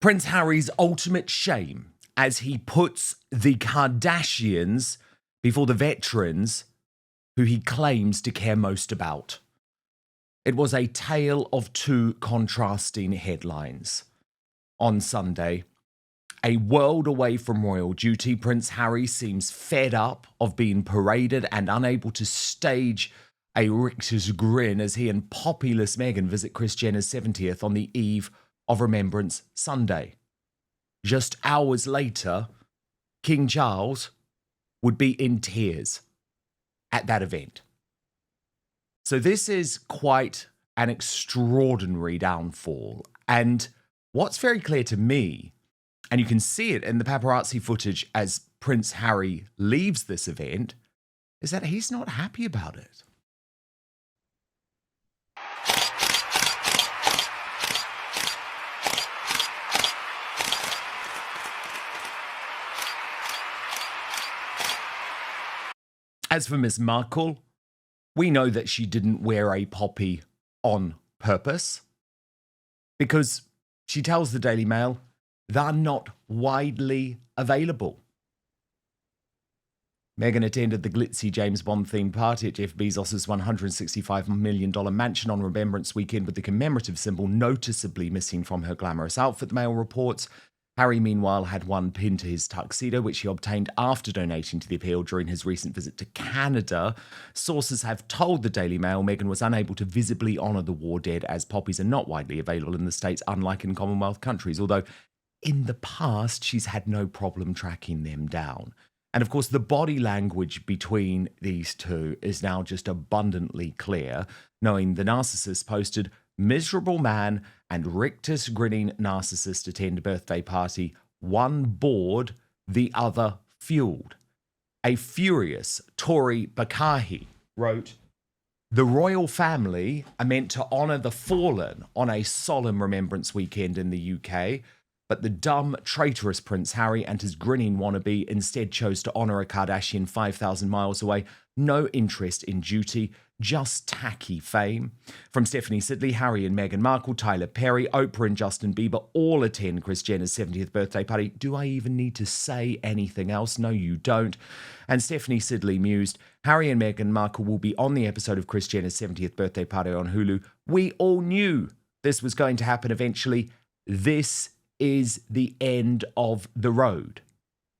Prince Harry's ultimate shame as he puts the Kardashians before the veterans who he claims to care most about. It was a tale of two contrasting headlines. On Sunday, a world away from royal duty, Prince Harry seems fed up of being paraded and unable to stage a rictus grin as he and populous Meghan visit Kris Jenner's 70th on the eve of Remembrance Sunday. Just hours later, King Charles would be in tears at that event. So this is quite an extraordinary downfall. And what's very clear to me, and you can see it in the paparazzi footage as Prince Harry leaves this event, is that he's not happy about it. As for Miss Markle, we know that she didn't wear a poppy on purpose because she tells the Daily Mail they're not widely available. Meghan attended the glitzy James Bond-themed party at Jeff Bezos' $165 million mansion on Remembrance weekend with the commemorative symbol noticeably missing from her glamorous outfit, the Mail reports. Harry, meanwhile, had one pinned to his tuxedo, which he obtained after donating to the appeal during his recent visit to Canada. Sources have told the Daily Mail Meghan was unable to visibly honour the war dead as poppies are not widely available in the States, unlike in Commonwealth countries, although in the past she's had no problem tracking them down. And of course, the body language between these two is now just abundantly clear, knowing the narcissist posted, "Miserable man and rictus grinning narcissist attend birthday party, one bored, the other fueled." A furious Tory Bakahi wrote, "The royal family are meant to honour the fallen on a solemn Remembrance weekend in the UK, but the dumb, traitorous Prince Harry and his grinning wannabe instead chose to honour a Kardashian 5,000 miles away. No interest in duty, just tacky fame." From Stephanie Sidley, Harry and Meghan Markle, Tyler Perry, Oprah and Justin Bieber all attend Kris Jenner's 70th birthday party. Do I even need to say anything else? No, you don't. And Stephanie Sidley mused, "Harry and Meghan Markle will be on the episode of Kris Jenner's 70th birthday party on Hulu. We all knew this was going to happen eventually. This is the end of the road."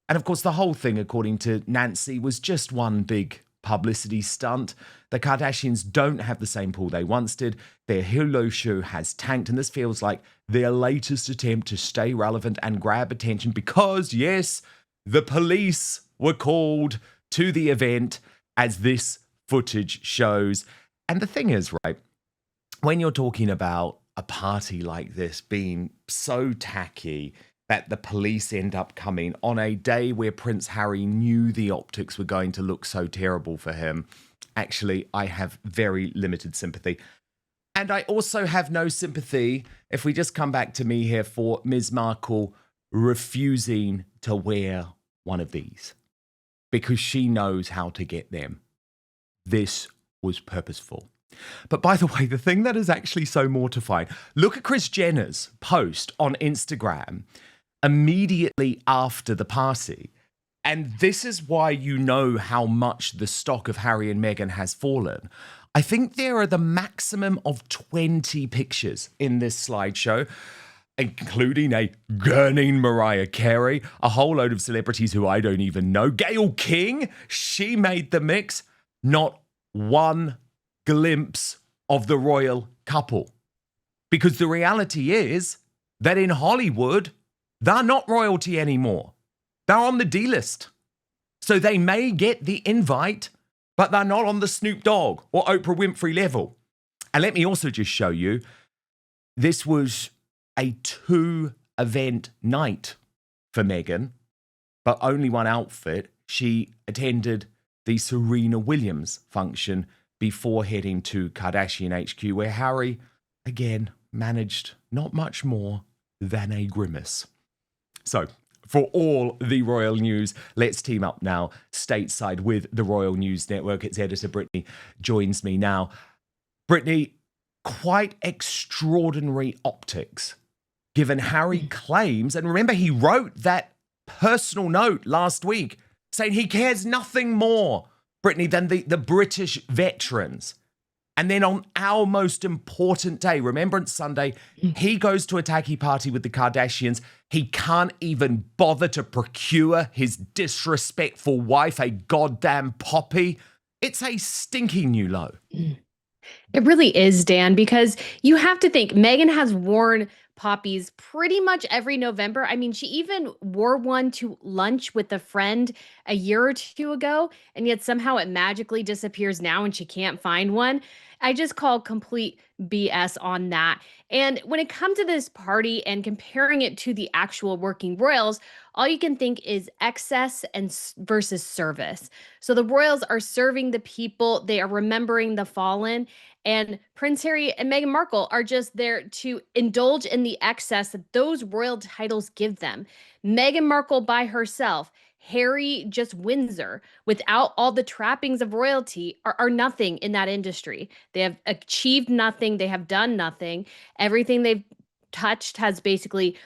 And of course, the whole thing, according to Nancy, was just one big publicity stunt. The Kardashians don't have the same pull they once did. Their Hulu show has tanked, and this feels like their latest attempt to stay relevant and grab attention because, yes, the police were called to the event, as this footage shows. And the thing is, right, when you're talking about a party like this being so tacky that the police end up coming on a day where Prince Harry knew the optics were going to look so terrible for him, actually, I have very limited sympathy. And I also have no sympathy, if we just come back to me here, for Ms. Markle refusing to wear one of these because she knows how to get them. This was purposeful. But by the way, the thing that is actually so mortifying, look at Kris Jenner's post on Instagram immediately after the party. And this is why you know how much the stock of Harry and Meghan has fallen. I think there are the maximum of 20 pictures in this slideshow, including a gurning Mariah Carey, a whole load of celebrities who I don't even know. Gayle King, she made the mix. Not one glimpse of the royal couple. Because the reality is that in Hollywood, they're not royalty anymore. They're on the D list. So they may get the invite, but they're not on the Snoop Dogg or Oprah Winfrey level. And let me also just show you, this was a 2-event night for Meghan, but only one outfit. She attended the Serena Williams function before heading to Kardashian HQ, where Harry, again, managed not much more than a grimace. So, for all the royal news, let's team up now stateside with the Royal News Network. Its editor, Brittany, joins me now. Brittany, quite extraordinary optics, given Harry claims, and remember, he wrote that personal note last week saying he cares nothing more, Brittany, than the British veterans. And then on our most important day, Remembrance Sunday, he goes to a tacky party with the Kardashians. He can't even bother to procure his disrespectful wife a goddamn poppy. It's a stinking new low. It really is, Dan, because you have to think Meghan has worn poppies pretty much every November. I mean, she even wore one to lunch with a friend a year or two ago, and yet somehow it magically disappears now and she can't find one. I just call complete BS on that. And when it comes to this party and comparing it to the actual working royals, all you can think is excess and versus service. So the royals are serving the people, they are remembering the fallen, and Prince Harry and Meghan Markle are just there to indulge in the excess that those royal titles give them. Meghan Markle by herself, Harry just Windsor, without all the trappings of royalty, are nothing in that industry. They have achieved nothing, they have done nothing. Everything they've touched has basically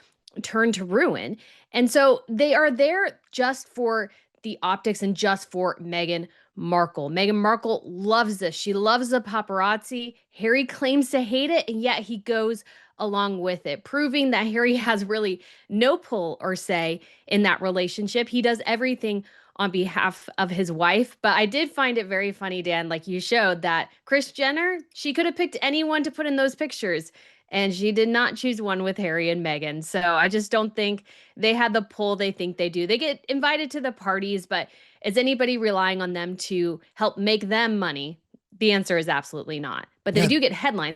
turned to ruin. And so they are there just for the optics and just for Meghan Markle. Meghan Markle loves this. She loves the paparazzi. Harry claims to hate it, and yet he goes along with it, proving that Harry has really no pull or say in that relationship. He does everything on behalf of his wife. But I did find it very funny, Dan, like you showed, that Kris Jenner, she could have picked anyone to put in those pictures, and she did not choose one with Harry and Meghan. So I just don't think they had the pull they think they do. They get invited to the parties, but is anybody relying on them to help make them money? The answer is absolutely not. But they Yeah. do get headlines.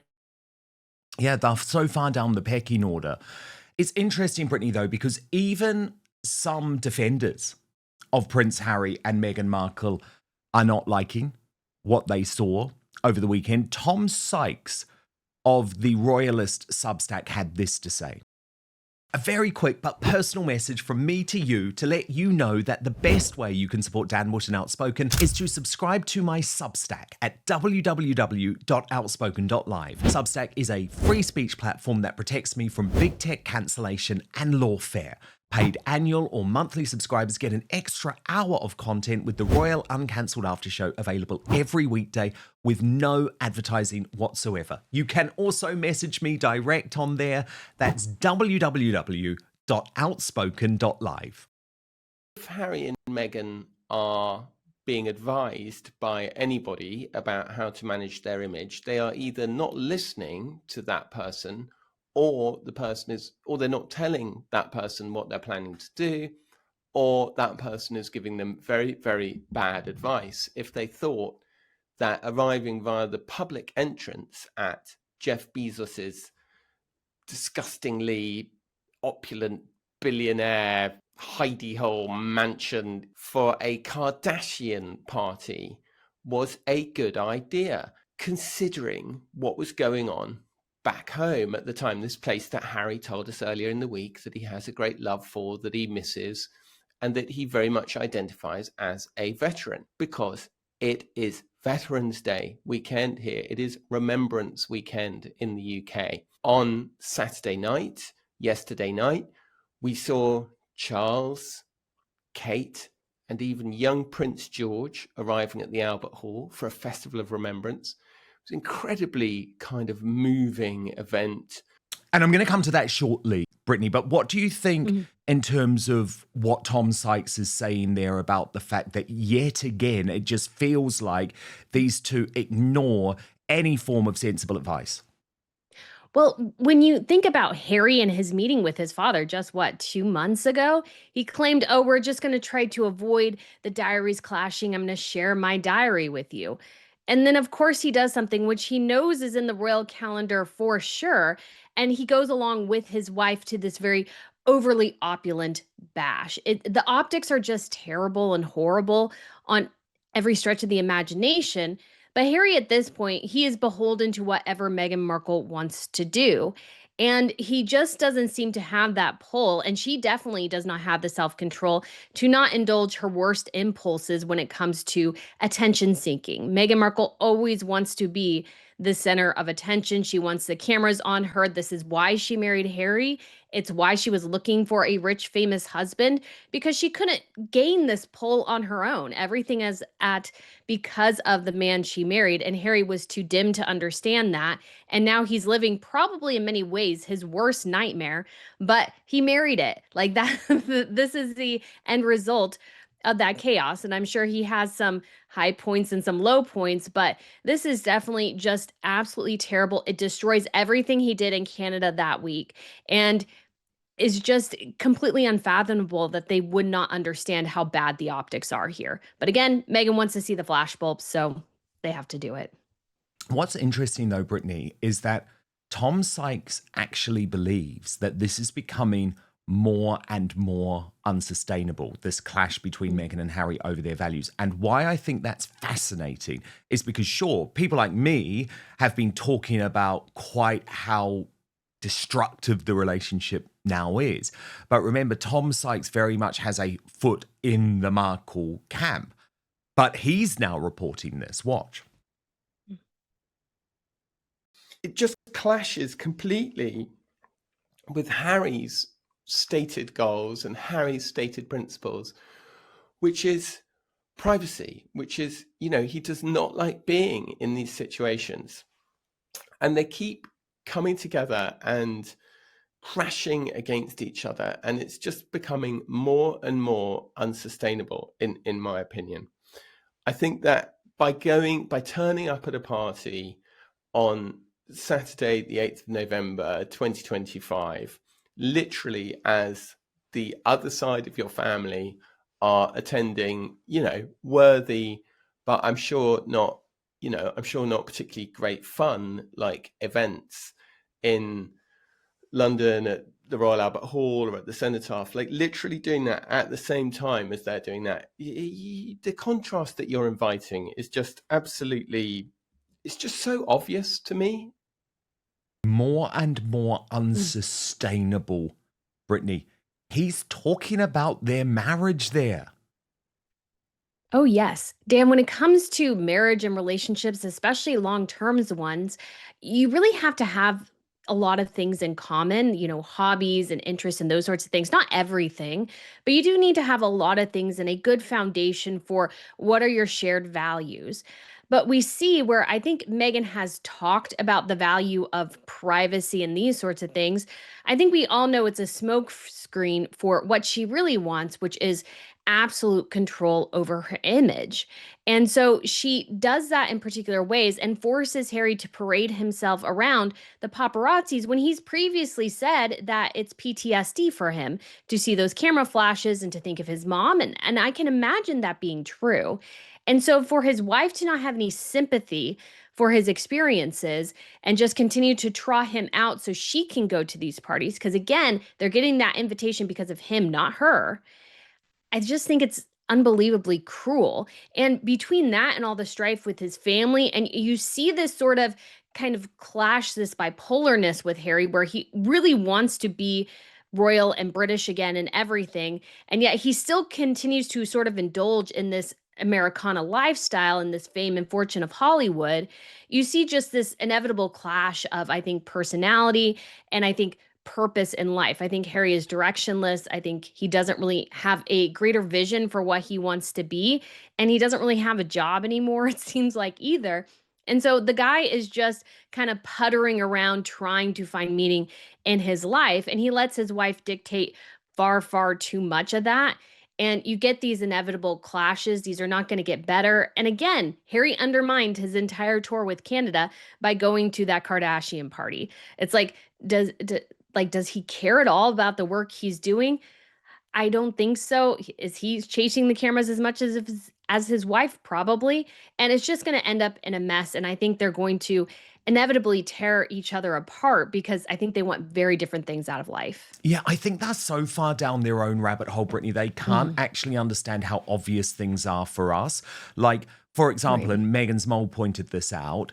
Yeah, they're so far down the pecking order. It's interesting, Brittany, though, because even some defenders of Prince Harry and Meghan Markle are not liking what they saw over the weekend. Tom Sykes of the Royalist Substack had this to say. A very quick but personal message from me to you to let you know that the best way you can support Dan Wootton Outspoken is to subscribe to my Substack at www.outspoken.live. Substack is a free speech platform that protects me from big tech cancellation and lawfare. Paid annual or monthly subscribers get an extra hour of content with the Royal Uncancelled After Show available every weekday with no advertising whatsoever. You can also message me direct on there. That's www.outspoken.live. If Harry and Meghan are being advised by anybody about how to manage their image, they are either not listening to that person, or they're not telling that person what they're planning to do, or that person is giving them very, very bad advice. If they thought that arriving via the public entrance at Jeff Bezos's disgustingly opulent billionaire hidey-hole mansion for a Kardashian party was a good idea, considering what was going on back home at the time, this place that Harry told us earlier in the week that he has a great love for, that he misses, and that he very much identifies as a veteran, because it is Veterans Day weekend here. It is Remembrance weekend in the UK. On Saturday night, yesterday night, we saw Charles, Kate, and even young Prince George arriving at the Albert Hall for a festival of remembrance. It was an incredibly kind of moving event. And I'm going to come to that shortly, Brittany, but what do you think in terms of what Tom Sykes is saying there about the fact that yet again, it just feels like these two ignore any form of sensible advice? Well, when you think about Harry and his meeting with his father just 2 months ago, he claimed, "Oh, we're just going to try to avoid the diaries clashing. I'm going to share my diary with you." And then, of course, he does something which he knows is in the royal calendar for sure. And he goes along with his wife to this very overly opulent bash. The optics are just terrible and horrible on every stretch of the imagination. But Harry, at this point, he is beholden to whatever Meghan Markle wants to do. And he just doesn't seem to have that pull. And she definitely does not have the self control to not indulge her worst impulses when it comes to attention seeking. Meghan Markle always wants to be the center of attention. She wants the cameras on her. This is why she married Harry. It's why she was looking for a rich, famous husband, because she couldn't gain this pull on her own. Everything is at because of the man she married. And Harry was too dim to understand that. And now he's living probably in many ways his worst nightmare, but he married it. Like that, this is the end result of that chaos. And I'm sure he has some high points and some low points, but this is definitely just absolutely terrible. It destroys everything he did in Canada that week. And is just completely unfathomable that they would not understand how bad the optics are here. But again, Meghan wants to see the flashbulbs, so they have to do it. What's interesting, though, Brittany, is that Tom Sykes actually believes that this is becoming more and more unsustainable, this clash between Meghan and Harry over their values. And why I think that's fascinating is because, sure, people like me have been talking about quite how destructive the relationship now is. But remember, Tom Sykes very much has a foot in the Markle camp. But he's now reporting this. Watch. It just clashes completely with Harry's stated goals and Harry's stated principles, which is privacy, which is, he does not like being in these situations. And they keep coming together and crashing against each other. And it's just becoming more and more unsustainable, in my opinion. I think that by turning up at a party on Saturday, the 8th of November, 2025, literally as the other side of your family are attending, worthy, but I'm sure not particularly great fun, like events in London at the Royal Albert Hall or at the Cenotaph, like literally doing that at the same time as they're doing that. The contrast that you're inviting is just absolutely, it's just so obvious to me. More and more unsustainable, Brittany. He's talking about their marriage there. Oh, yes. Dan, when it comes to marriage and relationships, especially long-term ones, you really have to have a lot of things in common, hobbies and interests and those sorts of things. Not everything, but you do need to have a lot of things and a good foundation for what are your shared values. But we see where I think Meghan has talked about the value of privacy and these sorts of things. I think we all know it's a smoke screen for what she really wants, which is absolute control over her image. And so she does that in particular ways and forces Harry to parade himself around the paparazzis when he's previously said that it's PTSD for him to see those camera flashes and to think of his mom. And I can imagine that being true. And so for his wife to not have any sympathy for his experiences and just continue to trot him out so she can go to these parties, because again, they're getting that invitation because of him, not her. I just think it's unbelievably cruel. And between that and all the strife with his family, and you see this sort of kind of clash, this bipolarness with Harry, where he really wants to be royal and British again and everything. And yet he still continues to sort of indulge in this Americana lifestyle and this fame and fortune of Hollywood. You see just this inevitable clash of, I think, personality and I think purpose in life. I think Harry is directionless. I think he doesn't really have a greater vision for what he wants to be. And he doesn't really have a job anymore, it seems like, either. And so the guy is just kind of puttering around trying to find meaning in his life. And he lets his wife dictate far, far too much of that. And you get these inevitable clashes. These are not going to get better. And again, Harry undermined his entire tour with Canada by going to that Kardashian party. It's like, does he care at all about the work he's doing? I don't think so. Is he chasing the cameras as much as his wife? Probably. And it's just going to end up in a mess. And I think they're going to inevitably tear each other apart because I think they want very different things out of life. Yeah, I think that's so far down their own rabbit hole, Brittany. They can't actually understand how obvious things are for us. Like, for example, and Meghan's mole pointed this out,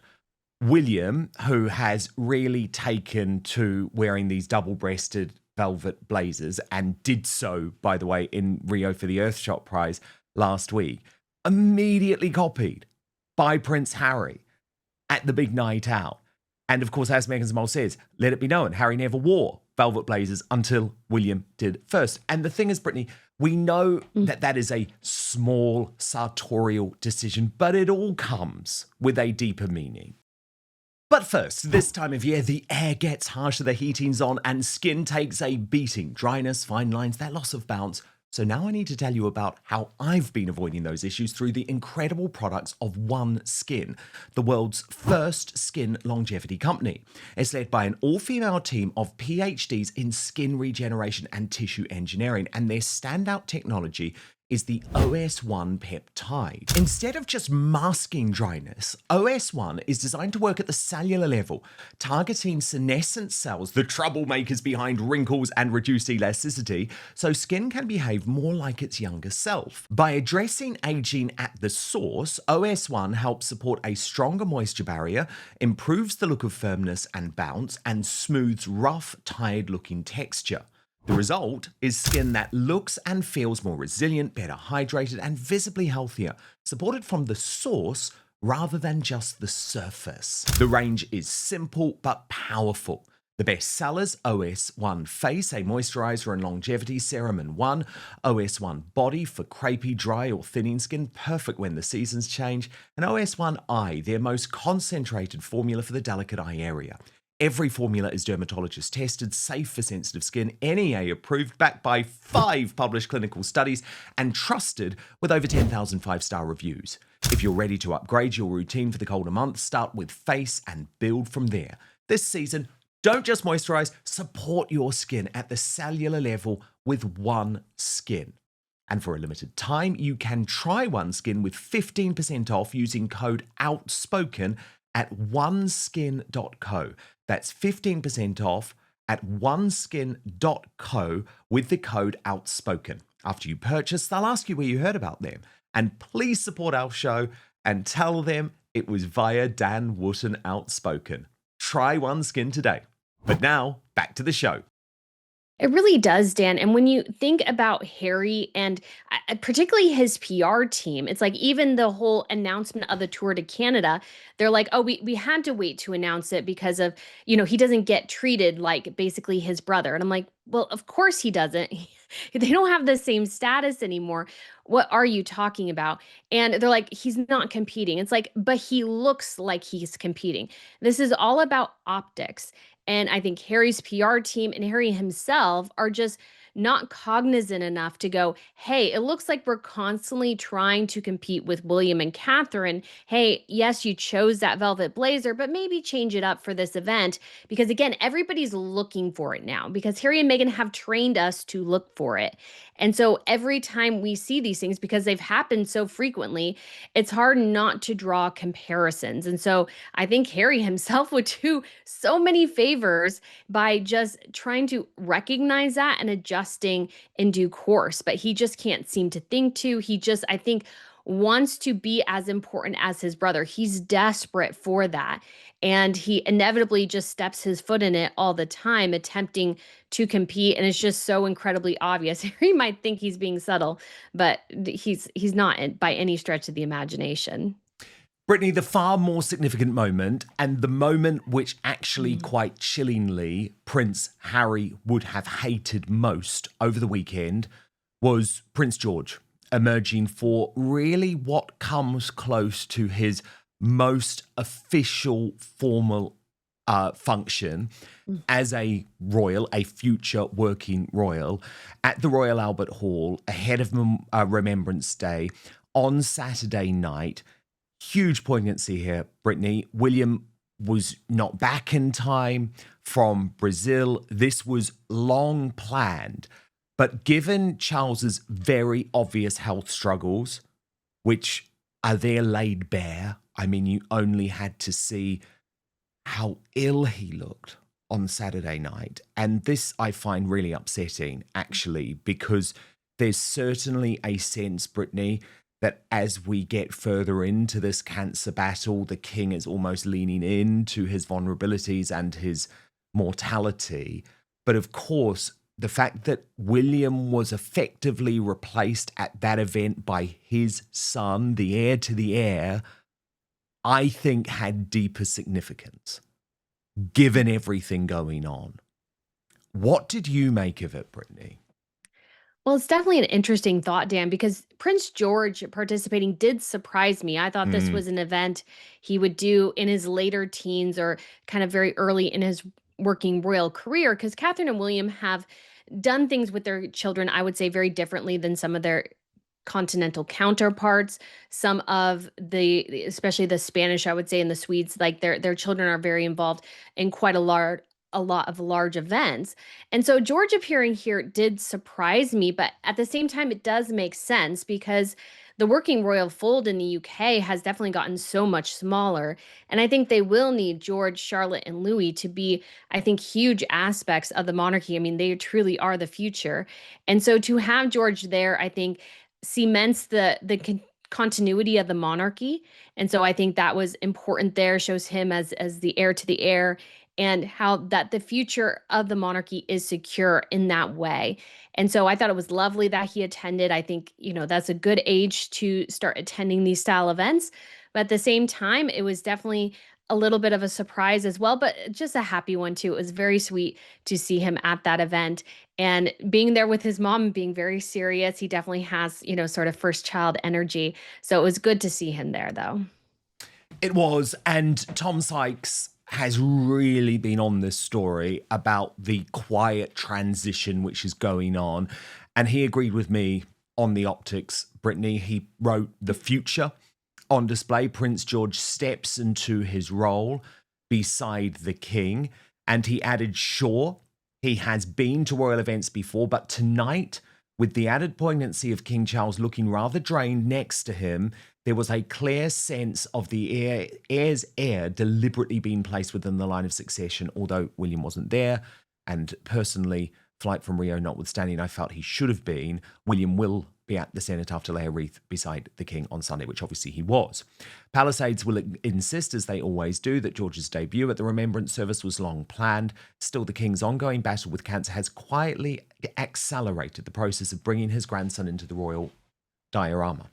William, who has really taken to wearing these double-breasted velvet blazers and did so, by the way, in Rio for the Earthshot Prize last week, immediately copied by Prince Harry. at the big night out. And of course, as Meghan's mole says, let it be known, Harry never wore velvet blazers until William did first. And the thing is, Brittany, we know that that is a small sartorial decision, but it all comes with a deeper meaning. But first, this time of year, the air gets harsher, the heating's on, and skin takes a beating. Dryness, fine lines, that loss of bounce. So now I need to tell you about how I've been avoiding those issues through the incredible products of OneSkin, the world's first skin longevity company. It's led by an all-female team of PhDs in skin regeneration and tissue engineering, and their standout technology is the OS1 peptide. Instead of just masking dryness, OS1 is designed to work at the cellular level, targeting senescent cells, the troublemakers behind wrinkles and reduced elasticity, so skin can behave more like its younger self. By addressing aging at the source, OS1 helps support a stronger moisture barrier, improves the look of firmness and bounce, and smooths rough, tired-looking texture. The result is skin that looks and feels more resilient, better hydrated, and visibly healthier, supported from the source rather than just the surface. The range is simple but powerful. The best sellers, OS1 Face, a moisturizer and longevity serum in one, OS1 Body for crepey, dry or thinning skin, perfect when the seasons change, and OS1 Eye, their most concentrated formula for the delicate eye area. Every formula is dermatologist tested, safe for sensitive skin, NEA approved, backed by 5 published clinical studies, and trusted with over 10,000 5-star reviews. If you're ready to upgrade your routine for the colder months, start with Face and build from there. This season, don't just moisturize, support your skin at the cellular level with OneSkin. And for a limited time, you can try OneSkin with 15% off using code OUTSPOKEN at oneskin.co. That's 15% off at oneskin.co with the code OUTSPOKEN. After you purchase, they'll ask you where you heard about them. And please support our show and tell them it was via Dan Wootton Outspoken. Try OneSkin today. But now, back to the show. It really does, Dan. And when you think about Harry and particularly his PR team, it's like even the whole announcement of the tour to Canada, they're like, oh, we had to wait to announce it because of, he doesn't get treated like basically his brother. And I'm like, well, of course he doesn't. They don't have the same status anymore. What are you talking about? And they're like, he's not competing. It's like, but he looks like he's competing. This is all about optics. And I think Harry's PR team and Harry himself are just not cognizant enough to go, hey, it looks like we're constantly trying to compete with William and Catherine. Hey, yes, you chose that velvet blazer, but maybe change it up for this event. Because again, everybody's looking for it now because Harry and Meghan have trained us to look for it. And so every time we see these things, because they've happened so frequently, it's hard not to draw comparisons. And so I think Harry himself would do so many favors by just trying to recognize that and adjusting in due course. But he just can't seem to think to. He just, I think, wants to be as important as his brother. He's desperate for that. And he inevitably just steps his foot in it all the time, attempting to compete. And it's just so incredibly obvious. Harry might think he's being subtle, but he's not by any stretch of the imagination. Brittany, the far more significant moment, and the moment which actually quite chillingly Prince Harry would have hated most over the weekend, was Prince George emerging for really what comes close to his most official formal function as a royal, a future working royal, at the Royal Albert Hall ahead of Remembrance Day on Saturday night. Huge poignancy here, Brittany. William was not back in time from Brazil. This was long planned. But given Charles's very obvious health struggles, which are there laid bare, I mean, you only had to see how ill he looked on Saturday night. And this I find really upsetting, actually, because there's certainly a sense, Brittany, that as we get further into this cancer battle, the king is almost leaning into his vulnerabilities and his mortality. But of course, the fact that William was effectively replaced at that event by his son, the heir to the heir, I think had deeper significance, given everything going on. What did you make of it, Brittany? Well, it's definitely an interesting thought, Dan, because Prince George participating did surprise me. I thought this Mm, was an event he would do in his later teens or kind of very early in his working royal career, because Catherine and William have done things with their children, I would say, very differently than some of their continental counterparts. Some of especially the Spanish, I would say, and the Swedes, like their children are very involved in quite a lot of large events. And so George appearing here did surprise me, but at the same time, it does make sense because the working royal fold in the UK has definitely gotten so much smaller. And I think they will need George, Charlotte, and Louis to be, I think, huge aspects of the monarchy. I mean, they truly are the future. And so to have George there, I think cements the continuity of the monarchy. And so I think that was important there, shows him as the heir to the heir, and how that the future of the monarchy is secure in that way. And so I thought it was lovely that he attended. I think, that's a good age to start attending these style events. But at the same time, it was definitely a little bit of a surprise as well, but just a happy one too. It was very sweet to see him at that event and being there with his mom, being very serious. He definitely has, sort of first child energy. So it was good to see him there, though. it was. And Tom Sykes has really been on this story about the quiet transition which is going on. And he agreed with me on the optics, Brittany. He wrote The Future on display. Prince George steps into his role beside the king. And he added, sure, he has been to royal events before, but tonight, with the added poignancy of King Charles looking rather drained next to him, there was a clear sense of the heir's heir deliberately being placed within the line of succession, although William wasn't there. And personally, flight from Rio notwithstanding, I felt he should have been. William will be at the cenotaph to lay a wreath beside the king on Sunday, which obviously he was. Palisades will insist, as they always do, that George's debut at the Remembrance service was long planned. Still, the king's ongoing battle with cancer has quietly accelerated the process of bringing his grandson into the royal diorama.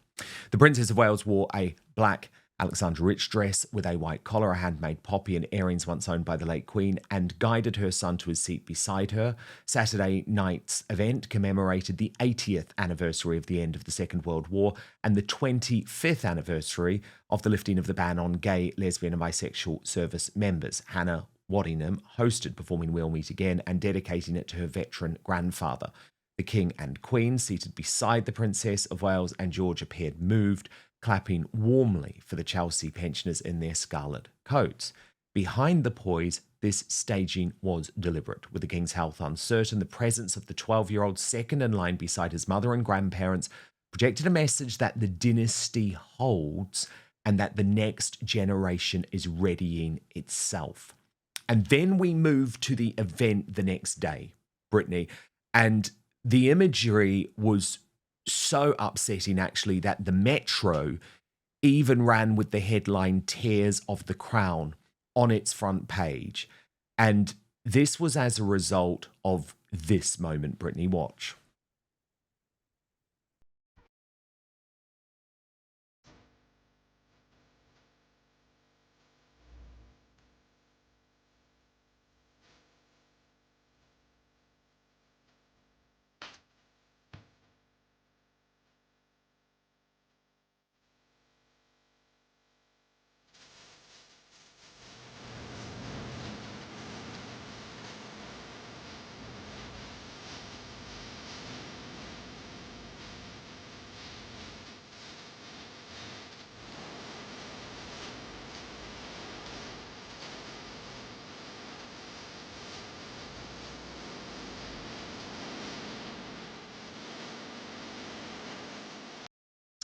The Princess of Wales wore a black Alexandra Rich dress with a white collar, a handmade poppy, and earrings once owned by the late Queen, and guided her son to his seat beside her. Saturday night's event commemorated the 80th anniversary of the end of the Second World War and the 25th anniversary of the lifting of the ban on gay, lesbian, and bisexual service members. Hannah Waddingham hosted performing We'll Meet Again and dedicating it to her veteran grandfather. The King and Queen, seated beside the Princess of Wales and George, appeared moved, clapping warmly for the Chelsea pensioners in their scarlet coats. Behind the poise, this staging was deliberate. With the King's health uncertain, the presence of the 12-year-old second in line beside his mother and grandparents projected a message that the dynasty holds and that the next generation is readying itself. And then we move to the event the next day, Brittany, and the imagery was so upsetting, actually, that the Metro even ran with the headline "Tears of the Crown" on its front page. And this was as a result of this moment, Brittany. Watch.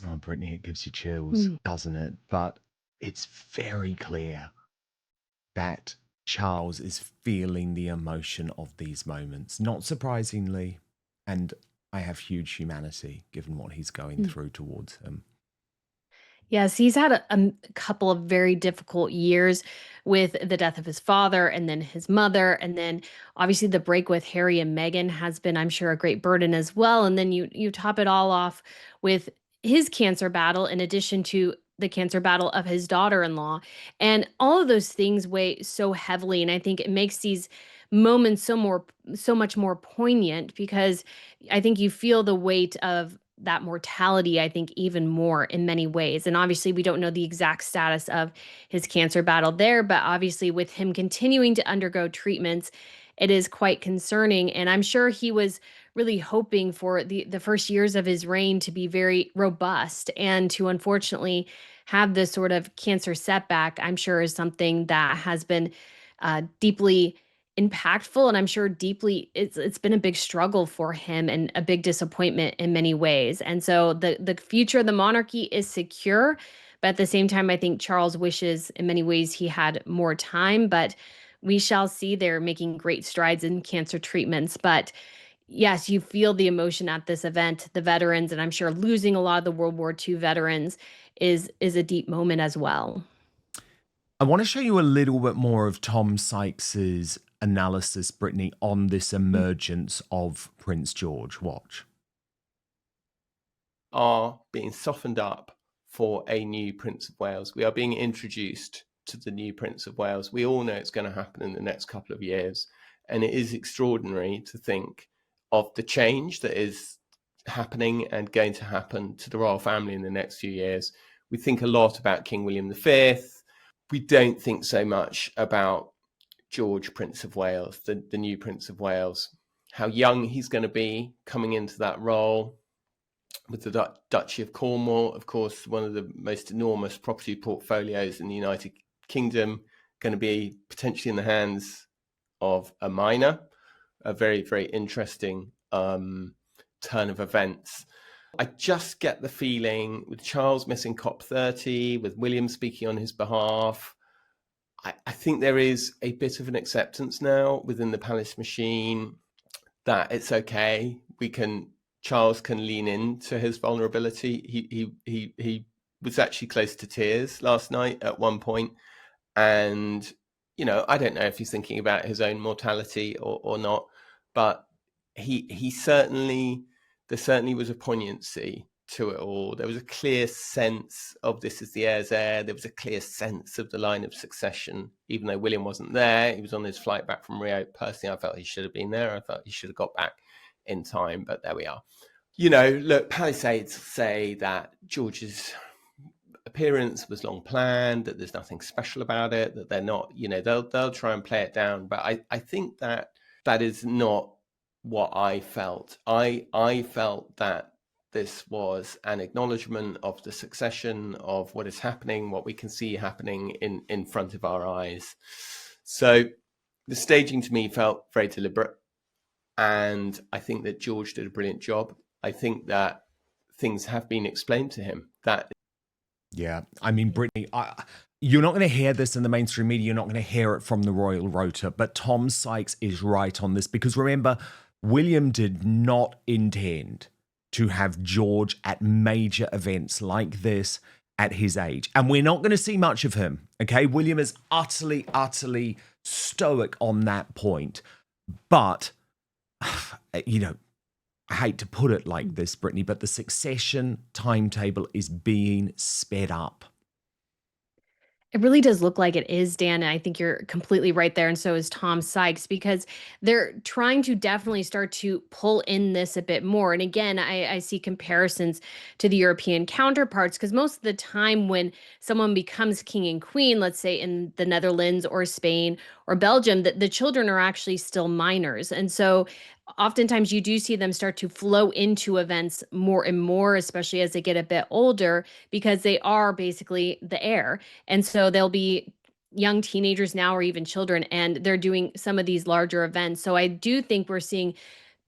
Oh, Brittany, it gives you chills, doesn't it? But it's very clear that Charles is feeling the emotion of these moments, not surprisingly. And I have huge humanity given what he's going through towards him. Yes, he's had a couple of very difficult years with the death of his father and then his mother. And then obviously the break with Harry and Meghan has been, I'm sure, a great burden as well. And then you top it all off with his cancer battle, in addition to the cancer battle of his daughter-in-law. And all of those things weigh so heavily. And I think it makes these moments so much more poignant, because I think you feel the weight of that mortality, I think, even more in many ways. And obviously, we don't know the exact status of his cancer battle there, but obviously, with him continuing to undergo treatments, it is quite concerning. And I'm sure he was really hoping for the first years of his reign to be very robust, and to unfortunately have this sort of cancer setback, I'm sure is something that has been deeply impactful, and I'm sure deeply it's been a big struggle for him and a big disappointment in many ways. And so the future of the monarchy is secure, but at the same time, I think Charles wishes in many ways he had more time. But we shall see. They're making great strides in cancer treatments. But yes, you feel the emotion at this event, the veterans, and I'm sure losing a lot of the World War II veterans is a deep moment as well. I want to show you a little bit more of Tom Sykes's analysis, Brittany, on this emergence of Prince George. Watch. Are being softened up for a new Prince of Wales. We are being introduced to the new Prince of Wales. We all know it's going to happen in the next couple of years. And it is extraordinary to think of the change that is happening and going to happen to the royal family in the next few years. We think a lot about King William V. We don't think so much about George, Prince of Wales, the new Prince of Wales, how young he's going to be coming into that role. With the Duchy of Cornwall, of course, one of the most enormous property portfolios in the United Kingdom, going to be potentially in the hands of a minor. A very, very interesting turn of events. I just get the feeling, with Charles missing COP30, with William speaking on his behalf, I think there is a bit of an acceptance now within the palace machine that it's okay. Charles can lean into his vulnerability. He was actually close to tears last night at one point. And, I don't know if he's thinking about his own mortality or not, but there certainly was a poignancy to it all. There was a clear sense of this is the heir's heir. There was a clear sense of the line of succession, even though William wasn't there. He was on his flight back from Rio. Personally, I felt he should have been there. I thought he should have got back in time, but there we are. Look, palace aides say that George's appearance was long planned, that there's nothing special about it, that they're not, they'll try and play it down. But I think that is not what I felt. I felt that this was an acknowledgement of the succession, of what is happening, what we can see happening in front of our eyes. So the staging to me felt very deliberate. And I think that George did a brilliant job. I think that things have been explained to him. Yeah, I mean, Brittany, you're not going to hear this in the mainstream media. You're not going to hear it from the Royal Rota. But Tom Sykes is right on this, because remember, William did not intend to have George at major events like this at his age. And we're not going to see much of him, okay? William is utterly, utterly stoic on that point. But, I hate to put it like this, Brittany, but the succession timetable is being sped up. It really does look like it is, Dan, and I think you're completely right there, and so is Tom Sykes, because they're trying to definitely start to pull in this a bit more. And again, I see comparisons to the European counterparts, because most of the time when someone becomes king and queen, let's say in the Netherlands or Spain or Belgium, the children are actually still minors. And so oftentimes you do see them start to flow into events more and more, especially as they get a bit older, because they are basically the heir. And so they'll be young teenagers now, or even children, and they're doing some of these larger events. So I do think we're seeing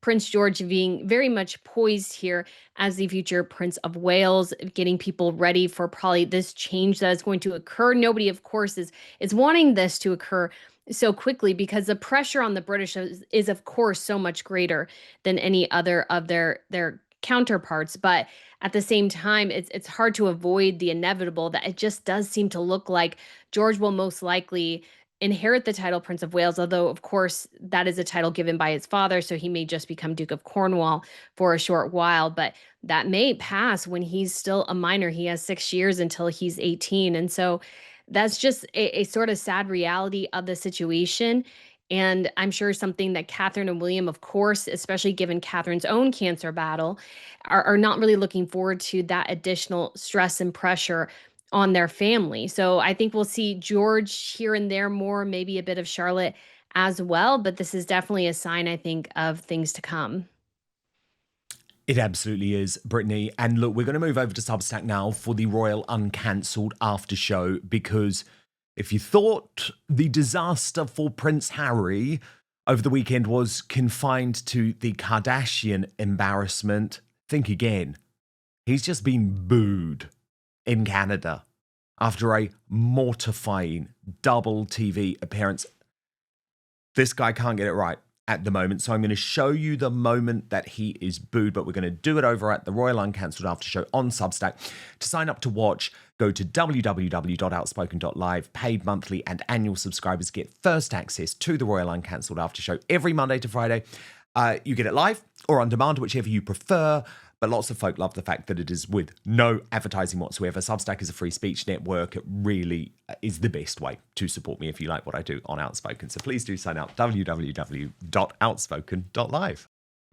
Prince George being very much poised here as the future Prince of Wales, getting people ready for probably this change that is going to occur. Nobody, of course, is wanting this to occur so quickly, because the pressure on the British is of course so much greater than any other of their counterparts. But at the same time, it's hard to avoid the inevitable that it just does seem to look like George will most likely inherit the title Prince of Wales, although, of course, that is a title given by his father, so he may just become Duke of Cornwall for a short while, but that may pass when he's still a minor. He has 6 years until he's 18, and so that's just a sort of sad reality of the situation, and I'm sure something that Catherine and William, of course, especially given Catherine's own cancer battle, are not really looking forward to that additional stress and pressure on their family. So I think we'll see George here and there more, maybe a bit of Charlotte as well. But this is definitely a sign, I think, of things to come. It absolutely is, Brittany. And look, we're going to move over to Substack now for the Royal Uncancelled after show, because if you thought the disaster for Prince Harry over the weekend was confined to the Kardashian embarrassment, think again. He's just been booed in Canada after a mortifying double TV appearance. This guy can't get it right at the moment, so I'm going to show you the moment that he is booed, but we're going to do it over at the Royal Uncancelled After Show on Substack. To sign up to watch, go to www.outspoken.live. Paid monthly and annual subscribers get first access to the Royal Uncancelled After Show every Monday to Friday. You get it live or on demand, whichever you prefer. But lots of folk love the fact that it is with no advertising whatsoever. Substack is a free speech network. It really is the best way to support me if you like what I do on Outspoken. So please do sign up, www.outspoken.live.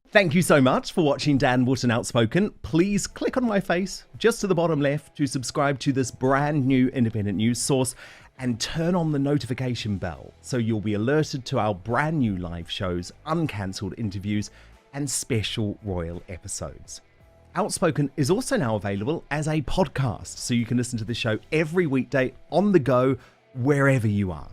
Thank you so much for watching Dan Wootton Outspoken. Please click on my face just to the bottom left to subscribe to this brand new independent news source and turn on the notification bell so you'll be alerted to our brand new live shows, uncancelled interviews, and special royal episodes. Outspoken is also now available as a podcast, so you can listen to the show every weekday on the go, wherever you are.